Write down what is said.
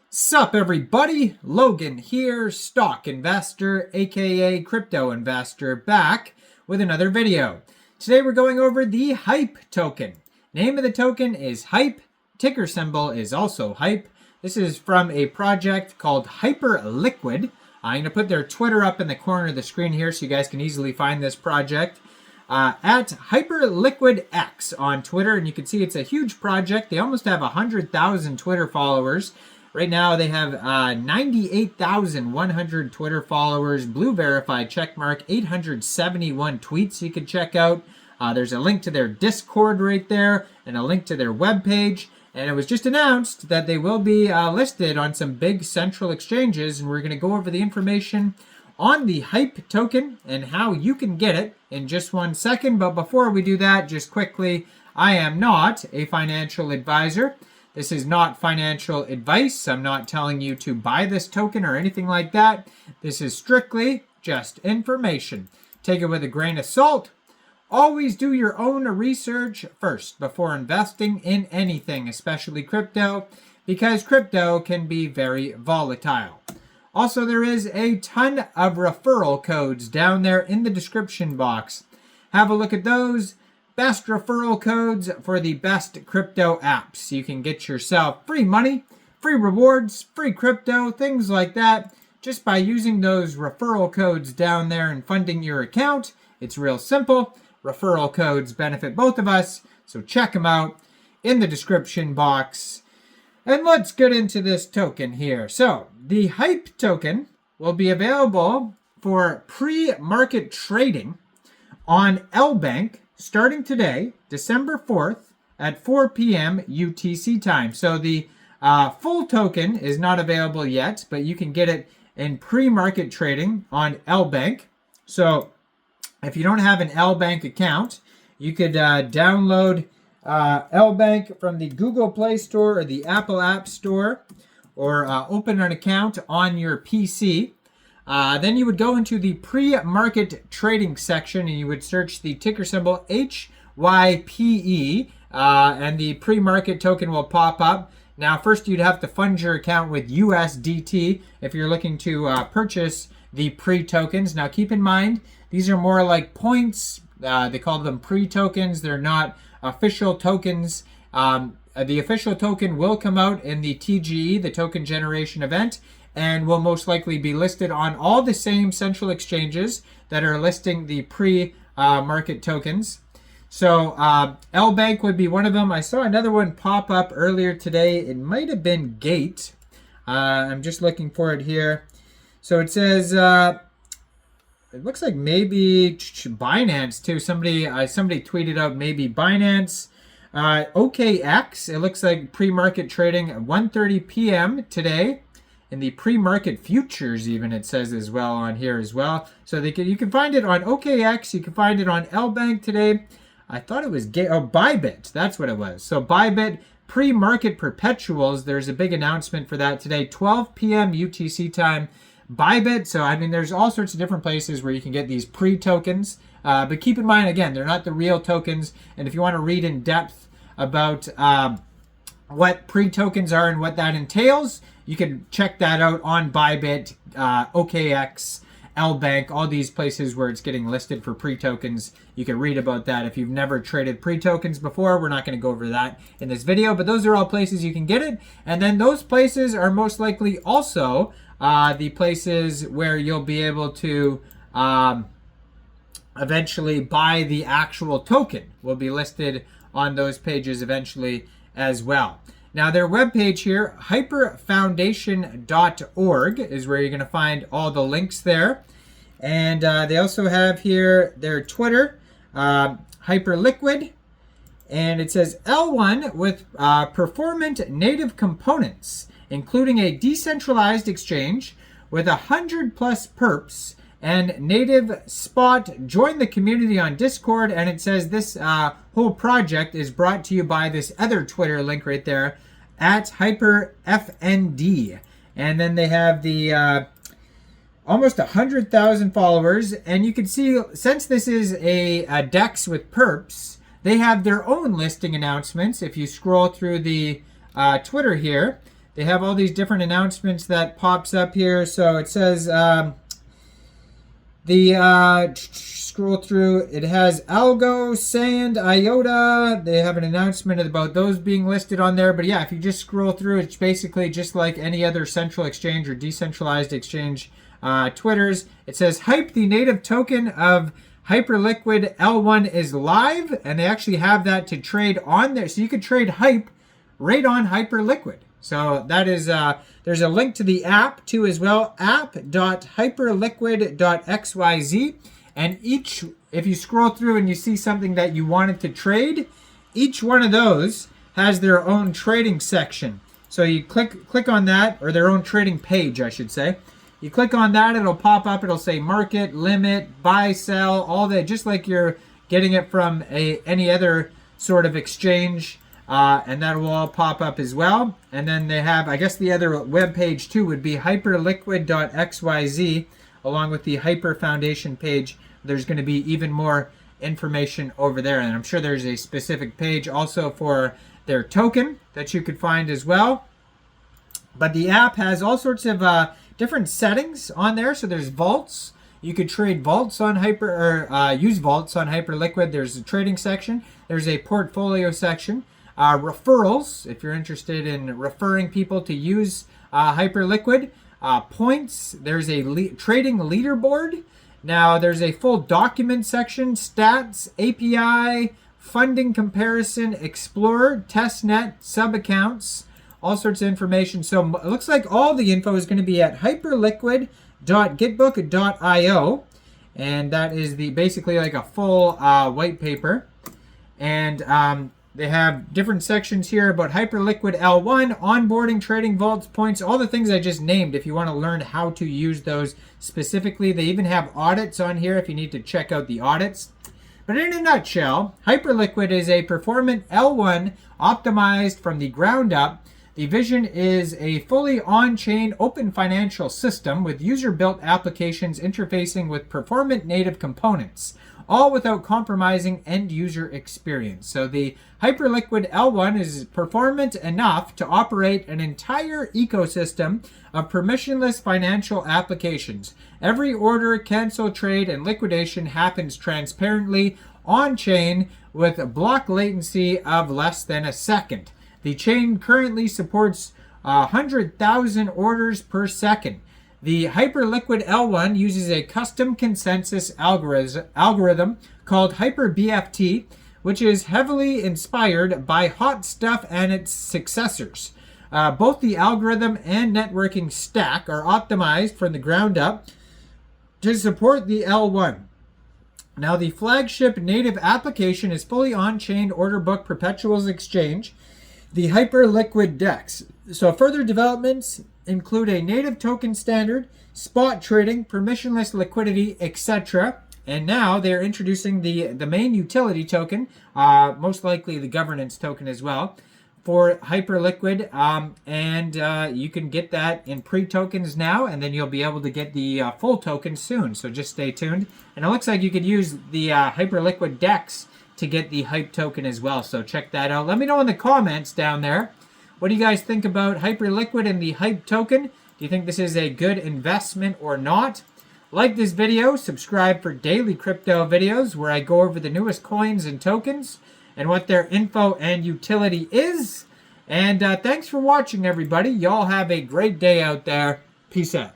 Sup everybody, Logan here, stock investor, aka crypto investor, back with another video. Today we're going over the HYPE token. Name of the token is HYPE, ticker symbol is also HYPE. This is from a project called Hyperliquid. I'm going to put their Twitter up in the corner of the screen here so you guys can easily find this project. At Hyperliquid X on Twitter, and you can see it's a huge project. They almost have 100,000 Twitter followers. Right now they have 98,100 Twitter followers, blue verified checkmark, 871 tweets you can check out. There's a link to their Discord right there and a link to their webpage. And it was just announced that they will be listed on some big central exchanges, and we're going to go over the information on the HYPE token and how you can get it in just 1 second. But before we do that, just quickly, I am not a financial advisor. This is not financial advice. I'm not telling you to buy this token or anything like that. This is strictly just information. Take it with a grain of salt. Always do your own research first before investing in anything, especially crypto, because crypto can be very volatile. Also, there is a ton of referral codes down there in the description box. Have a look at those. Best referral codes for the best crypto apps. You can get yourself free money, free rewards, free crypto, things like that, just by using those referral codes down there and funding your account. It's real simple. Referral codes benefit both of us, so check them out in the description box. And let's get into this token here. So, the HYPE token will be available for pre-market trading on Lbank starting today, December 4th at 4 p.m. UTC time. So the full token is not available yet, but you can get it in pre-market trading on Lbank. So if you don't have an Lbank account, you could download Lbank from the Google Play Store or the Apple App Store, or open an account on your PC. Then you would go into the pre-market trading section and you would search the ticker symbol HYPE, and the pre-market token will pop up. Now, first you'd have to fund your account with USDT if you're looking to purchase the pre-tokens. Now, keep in mind, these are more like points. They call them pre-tokens. They're not official tokens. The official token will come out in the TGE, the token generation event, and will most likely be listed on all the same central exchanges that are listing the pre-market tokens. So Lbank would be one of them. I saw another one pop up earlier today. It might have been Gate. I'm just looking for it here. So it says, it looks like maybe Binance too. Somebody tweeted out maybe Binance. KCEX, it looks like pre-market trading at 1:30 p.m. today. In the pre-market futures, even it says as well on here as well. So you can find it on KCEX. You can find it on Lbank today. I thought it was Bybit. That's what it was. So Bybit pre-market perpetuals. There's a big announcement for that today, 12 p.m. UTC time. Bybit. So I mean, there's all sorts of different places where you can get these pre-tokens. But keep in mind, again, they're not the real tokens. And if you want to read in depth about what pre-tokens are and what that entails, you can check that out on Bybit, KCEX, Lbank, all these places where it's getting listed for pre-tokens. You can read about that. If you've never traded pre-tokens before, we're not going to go over that in this video, but those are all places you can get it. And then those places are most likely also the places where you'll be able to eventually buy the actual token. Will be listed on those pages eventually as well. Now, their webpage here, hyperfoundation.org, is where you're going to find all the links there. And they also have here their Twitter, Hyperliquid. And it says L1 with performant native components, including a decentralized exchange with 100+ perps and native spot. Join the community on Discord. And it says this whole project is brought to you by this other Twitter link right there, at HyperFND. And then they have the almost 100,000 followers. And you can see, since this is a DEX with perps, they have their own listing announcements. If you scroll through the Twitter here, they have all these different announcements that pops up here. So it says scroll through, it has Algo, Sand, IOTA. They have an announcement about those being listed on there. But yeah, if you just scroll through, it's basically just like any other central exchange or decentralized exchange Twitters. It says Hype, the native token of Hyperliquid L1 is live, and they actually have that to trade on there. So you could trade Hype right on Hyperliquid. So that is, there's a link to the app too as well, app.hyperliquid.xyz. And if you scroll through and you see something that you wanted to trade, each one of those has their own trading section. So you click on that, or their own trading page, I should say. You click on that, it'll pop up, it'll say market, limit, buy, sell, all that, just like you're getting it from any other sort of exchange. And that will all pop up as well. And then they have, I guess the other web page too would be hyperliquid.xyz, along with the Hyper Foundation page. There's going to be even more information over there. And I'm sure there's a specific page also for their token that you could find as well. But the app has all sorts of different settings on there. So there's vaults. You could trade vaults on use vaults on Hyperliquid. There's a trading section. There's a portfolio section. Referrals, if you're interested in referring people to use Hyperliquid. Points, there's a trading leaderboard. Now there's a full document section, stats, API, funding comparison, explorer, testnet, sub accounts, all sorts of information. So it looks like all the info is going to be at hyperliquid.gitbook.io, and that is basically like a full white paper. And they have different sections here about Hyperliquid L1, onboarding, trading vaults, points, all the things I just named if you want to learn how to use those specifically. They even have audits on here if you need to check out the audits. But in a nutshell, Hyperliquid is a performant L1 optimized from the ground up. The vision is a fully on-chain open financial system with user-built applications interfacing with performant native components, all without compromising end-user experience. So the Hyperliquid L1 is performant enough to operate an entire ecosystem of permissionless financial applications. Every order, cancel, trade, and liquidation happens transparently on-chain with a block latency of less than a second. The chain currently supports 100,000 orders per second. The Hyperliquid L1 uses a custom consensus algorithm called HyperBFT, which is heavily inspired by Hot Stuff and its successors. Both the algorithm and networking stack are optimized from the ground up to support the L1. Now, the flagship native application is fully on-chain order book perpetuals exchange, the Hyperliquid DEX. So further developments include a native token standard, spot trading, permissionless liquidity, etc. And now they're introducing the main utility token, most likely the governance token as well, for Hyperliquid. And you can get that in pre-tokens now, and then you'll be able to get the full token soon. So just stay tuned. And it looks like you could use the Hyperliquid DEX to get the Hype token as well. So check that out. Let me know in the comments down there. What do you guys think about Hyperliquid and the Hype token? Do you think this is a good investment or not? Like this video, subscribe for daily crypto videos where I go over the newest coins and tokens and what their info and utility is. And thanks for watching, everybody. Y'all have a great day out there. Peace out.